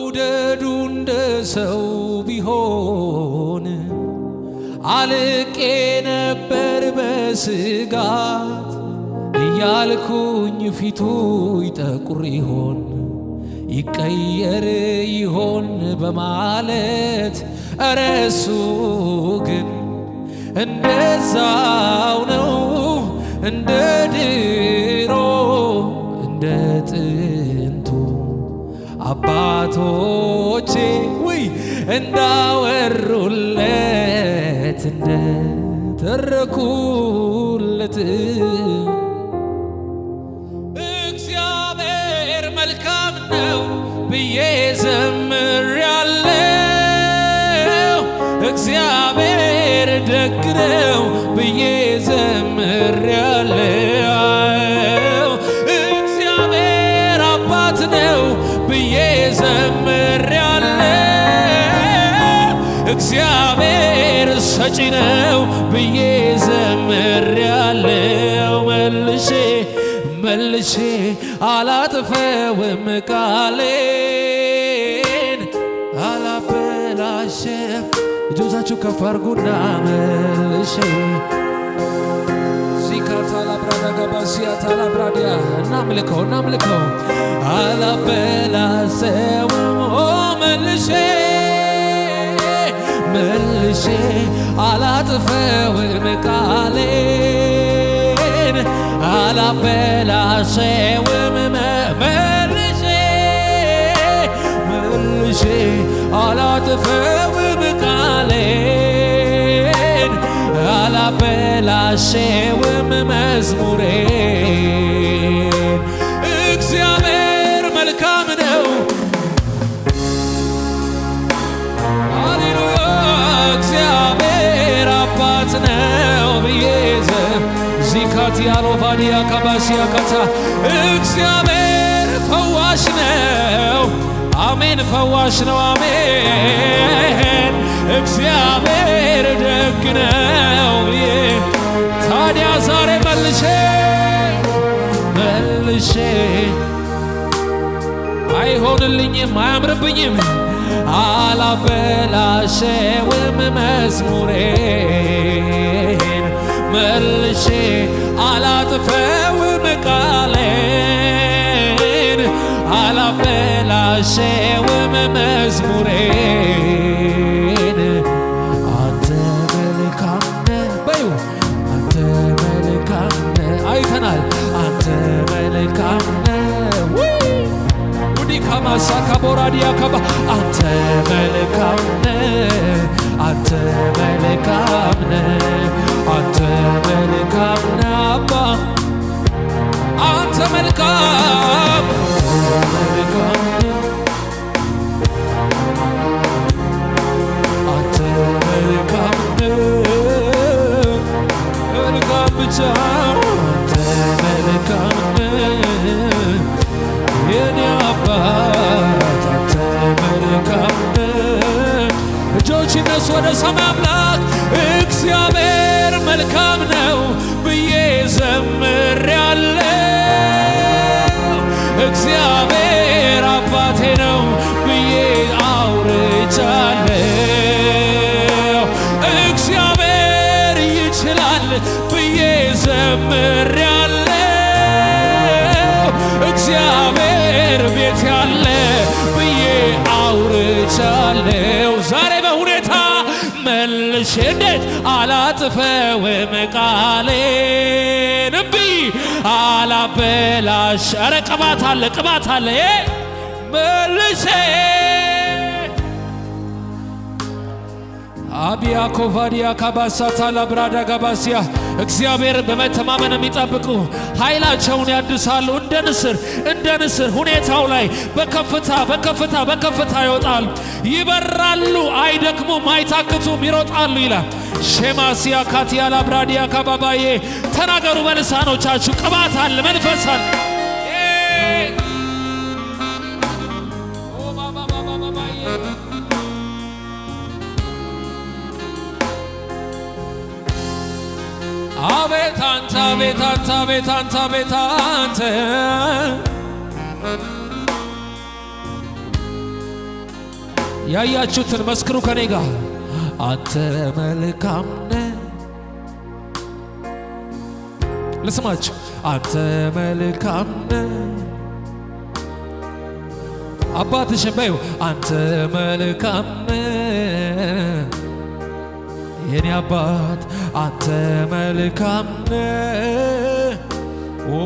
መውደዱ እንደ ሰው ቢሆን አልቄ ነበር በስጋት እያልኩኝ ፊቱ ይጠቁር ይሆን ይቀየር ይሆን በማለት እረ እሱ ግን እንደዛው ነው እንደ ድሮ እንደ ጥንቱ አባቶቼ ውይ እንዳወሩለት እንደተረኩለት እግዚአብሔር መልካም ነው ብዬ ዘምሬአለሁ። እግዚአብሔር ደግ ነው ብዬ ዘምሬአለሁ። እግዚአብሔር አባት ነው ብዬ ዘምሬአለሁ። እግዚአብሔር ሰጪ ነው ብዬ ዘምሬአለሁ። መልሼ አላጥፈውም ቃሌን አላበላሸም። እጆቻችሁ ከፍ አድርጉና መልሼ ሲካታላብራዳጋባሲያታላብራዲያ እናምልከው አላበላሸውም መልሼ አላጥፈውም ቃሌን አላበላሸውም መልሼ አላጥፈውም ቃሌን አላበላሸውም መዝሙሬን። እግዚአብሔር መልካም ነው ሃሌሉያ እግዚአብሔር አባት ነው ብዬ ዚካቲያሎቫዲያ ካባሲያ ካታ እግዚአብሔር ፈዋሽ ነው አሜን ፈዋሽ ነው አሜን እግዚአብሔር ደግ ነው። ታዲያ ዛሬ መልሼ አይሆንልኝም አያምርብኝም አላበላሸውም መዝሙሬን መልሼ አላጥፈውም ቃሌን አላበላሸውም መዝሙሬን። አንተ መልካም ነህ በዩ አንተ መልካም ነህ አይተናል አንተ መልካም ነህ ውዲ ካማሳ ካቦራዲያ ካባ አንተ መልካም ነህ አንተ መልካም ነህ አንተ መልካም ነህ አባ አንተ መልካም አንተ መልካም መልካም ብቻ አንተ መልካም የኔ አባት አንተ መልካም እጆች እነሱ ወደ ሰማይ አምላክ እግዚአብሔር መልካም ነው ብዬ ዘምሬአለሁ። እግዚአብሔር አባቴ ነው ብዬ አውርቻለሁ። እግዚአብሔር ይችላል ብዬ ዘምሬአለሁ። እግዚአብሔር ቤት ያለ ብዬ አውርቻለሁ። ዛሬ በሁኔታ መልሼ እንዴት አላጥፈውም ቃሌን እምቢ አላበላሽ ኧረ ቅባት አለ መልሼ አቢያ ኮቫዲያ ካባሳታ ላብራዳ ጋባሲያ እግዚአብሔር በመተማመን የሚጠብቁ ኃይላቸውን ያድሳሉ እንደ ንስር ሁኔታው ላይ በከፍታ ይወጣሉ፣ ይበራሉ፣ አይደክሙም፣ አይታክቱም፣ ይሮጣሉ ይላል። ሼማሲያ ካቲያ ላብራዲያ ካባባዬ ተናገሩ በልሳኖቻችሁ ቅባት አለ መንፈስ አለ አቤት አንተ አቤት አንተ አቤት አንተ አቤት አንተ ያያችሁትን መስክሩ ከኔ ጋር። አንተ መልካም ነህ። ልስማችሁ። አንተ መልካም ነህ። አባትሽን በዩ አንተ መልካም ነህ የኔ አባት አንተ መልካም ነህ። ኦ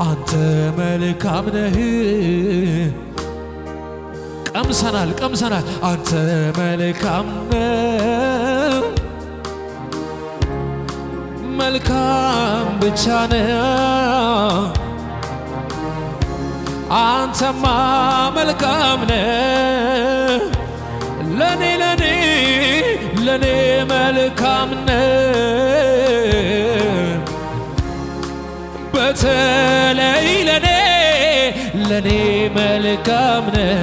አንተ መልካም ነህ። ቀምሰናል አንተ መልካም ነህ። መልካም ብቻ ነህ አንተማ መልካም ነህ። ለኔ መልካም ነህ። በተለይ ለኔ መልካም ነህ።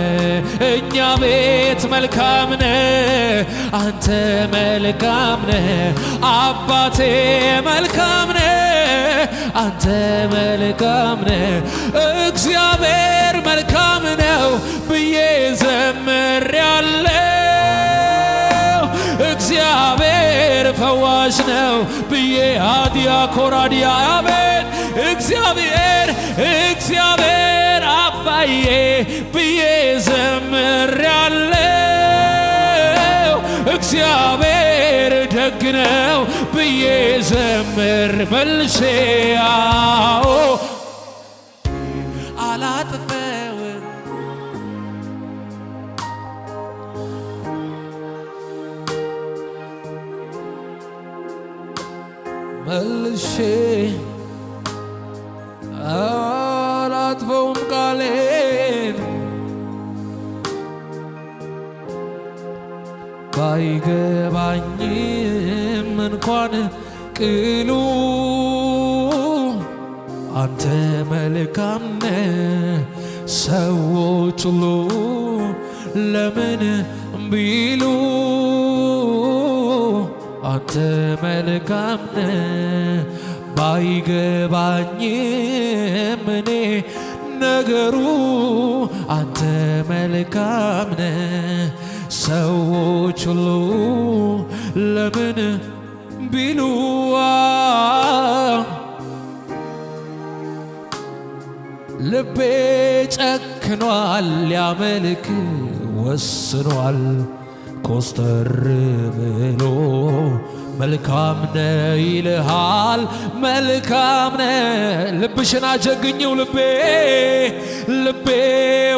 እኛ ቤት መልካም ነህ አንተ መልካም ነህ። አባቴ መልካም ነህ አንተ መልካም ነህ። እግዚአብሔር መልካም ነው ብዬ ዘምሬያለሁ። እግዚአብሔር ፈዋሽ ነው ብዬ አዲያ ኮራዲያ አሜን። እግዚአብሔር አባዬ ብዬ ዘምሬያለሁ። እግዚአብሔር ደግ ነው ብዬ ዘምር መልሼ አዎ አላጥፈውም መልሼ አላጥፈውም ቃሌን ባይገባኝም እንኳን ቅሉ አንተ መልካም ነህ። ሰዎች ሁሉ ለምን ቢሉ አንተ መልካም ነህ። ባይገባኝም እኔ ነገሩ አንተ መልካም ነህ። ሰዎች ሁሉ ለምን ቢሉ ልቤ ጨክኗል ሊያመልክ ወስኗል ኮስተር ብሎ መልካም ነህ ይልሃል መልካም ነህ። ልብሽን አጀግኝው ልቤ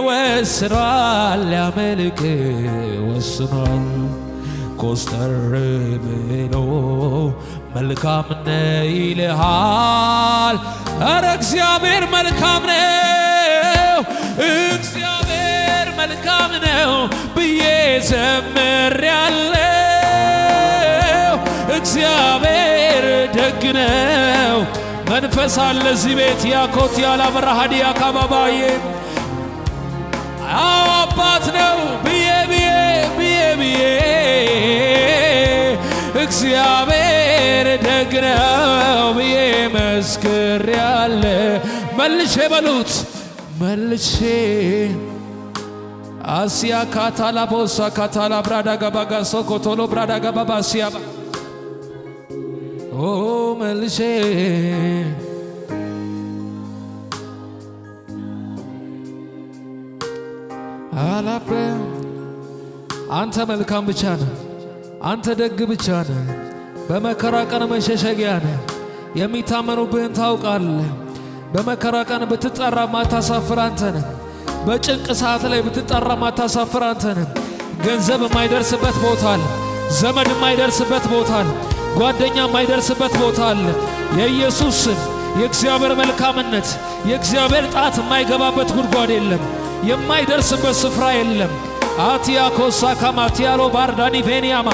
ወስኗል ሊያመልክ ወስኗል ኮስተር ብሎ መልካም ነህ ይልሃል። ኧረ እግዚአብሔር መልካም ነው እግዚአብሔር መልካም ነው ብዬ ዘምሬያለሁ። እግዚአብሔር ደግ ነው። መንፈስ አለ እዚህ ቤት ያኮት ያላበራሃዲ አካባባዬ አባት ነው ብዬ እግዚአብሔር ደግ ነው ብዬ መስክሬያለሁ። መልሼ በሉት መልሼ አሲያ ካታላ ቦሳ ካታላ ብራዳ ጋባጋ ሶኮቶሎ ብራዳ ጋባባ አሲያ ኦ መልሼ አላበ አንተ መልካም ብቻ ነህ። አንተ ደግ ብቻ ነህ። በመከራ ቀን መሸሸጊያ ነህ። የሚታመኑብህን ታውቃለህ። በመከራ ቀን ብትጠራ ማታሳፍር አንተ ነህ። በጭንቅ ሰዓት ላይ ብትጠራ ማታሳፍር አንተ ነህ። ገንዘብ የማይደርስበት ቦታ አለ። ዘመድ የማይደርስበት ቦታ አለ። ጓደኛ የማይደርስበት ቦታ አለ። የኢየሱስ ስም የእግዚአብሔር መልካምነት የእግዚአብሔር ጣት የማይገባበት ጉድጓድ የለም። የማይደርስበት ስፍራ የለም። አቲያ ኮሳ ካማቲያሎ ባርዳኒ ቬኒያማ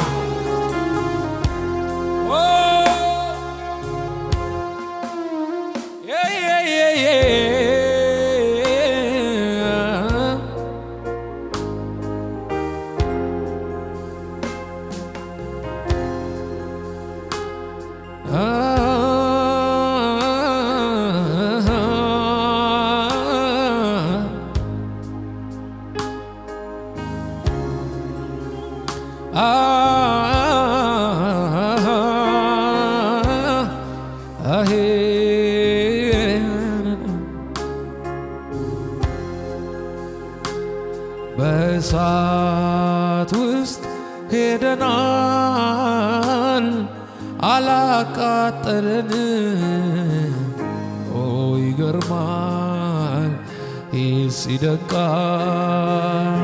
በእሳት ውስጥ ሄደናል አላቃጠለንም። ኦ ይገርማል ይደንቃል።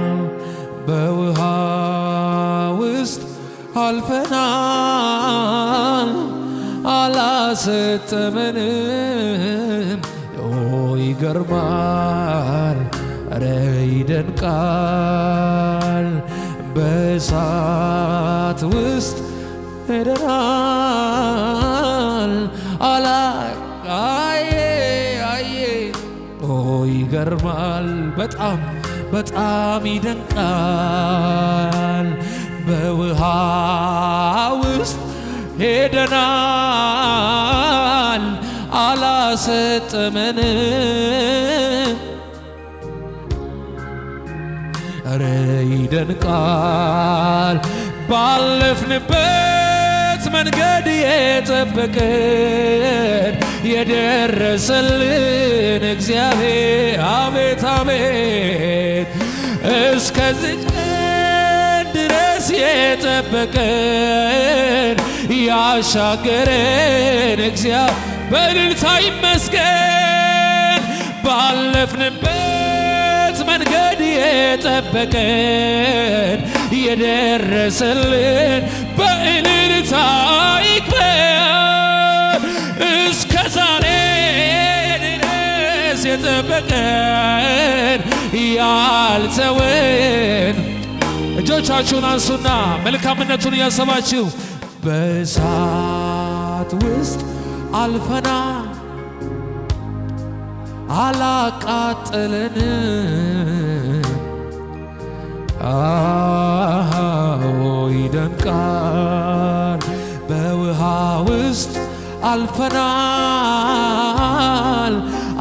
በውሃ ውስጥ አልፈናል አላሰጠመንም። ኦ ይገርማል ኧረ ይደንቃል። በእሳት ውስጥ ሄደናል አየ ኦ ይገርማል በጣም በጣም ይደንቃል። በውሃ ውስጥ ሄደናል አላሰጠመንም። ኧረ ይደንቃል። ባለፍንበት መንገድ የጠበቀን የደረሰልን እግዚአብሔር አቤት አቤት እስከዚህ ቀን ድረስ የጠበቀን ያሻገረን እግዚአብሔር በእልልታ ይመስገን። ባለፍንበት መንገድ የጠበቀን የደረሰልን በእልልታ ይክበር። እስከ ዛሬ ድረስ የጠበቀን ያልተወን። እጆቻችሁን አንሱና መልካምነቱን እያሰባችሁ በእሳት ውስጥ አልፈና አላቃጠለንም። ይደንቃል። በውሃ ውስጥ አልፈናል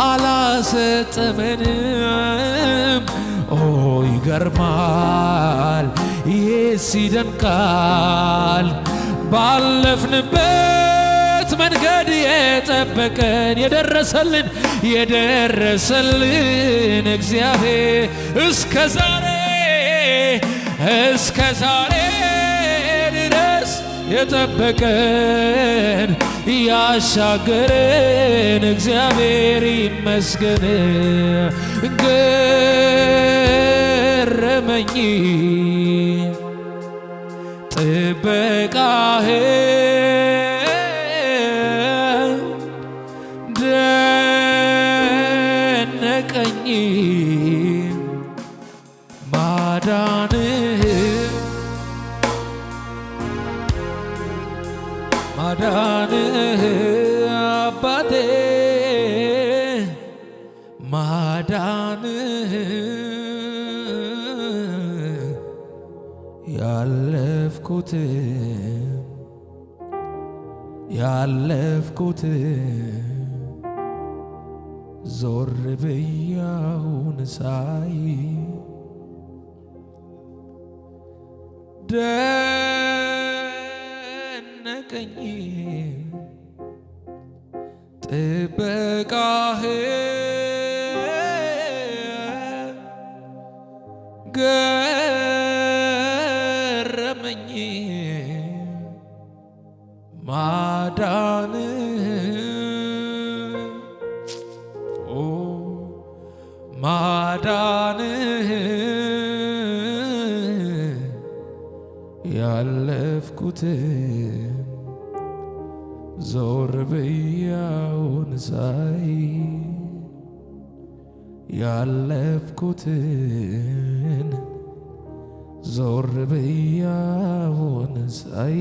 አላሰጠመንም። ኦ ይገርማል ይሄስ ይደንቃል። ባለፍንበት መንገድ የጠበቀን የደረሰልን እግዚአብሔር እስከ ዛሬ ድረስ የጠበቀን ያሻገረን እግዚአብሔር ይመስገን። ገረመኝ ጥበቃህ ደነቀኝ ማዳንህ አባቴ ማዳንህ ያለፍኩት ዞር ብያውን ሳይ ደነቀኝ ጥበቃህ ገረመኝ ማዳንህ ያለፍኩት ዞር ብያውን ሳይ ያለፍኩትን ዞር ብያውን ሳይ